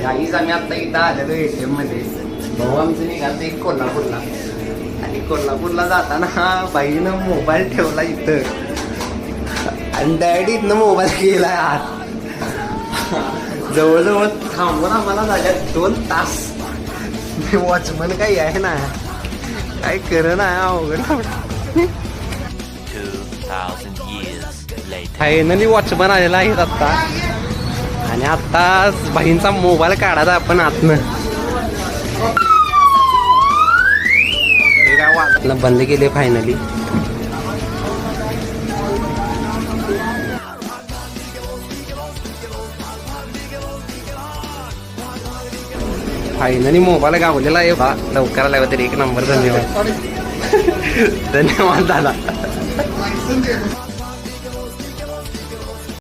आईच आम्ही आता इथं आलेलो ATM मध्ये. भाऊ आमचं निघालं एक कोल्हापूरला आणि कोल्हापूरला जाताना बाईनं मोबाईल ठेवला इथं आणि डॅडी इथनं मोबाईल गेला आत. जवळजवळ थांबून आम्हाला झाल्या 2 तास. मी वॉचमन काही आहे ना काय कर ना अवघड. फायनली वॉचमन आलेला आहे आत्ता आणि आत्ता बाईंचा मोबाईल काढायचा आपण आतनं. हे काय वाजलं बंद केले फायनली. फायनली मोबाईल गावलेला आहे बा. लवकर आला तरी 1 नंबर. धन्यवाद. धन्यवाद दादा.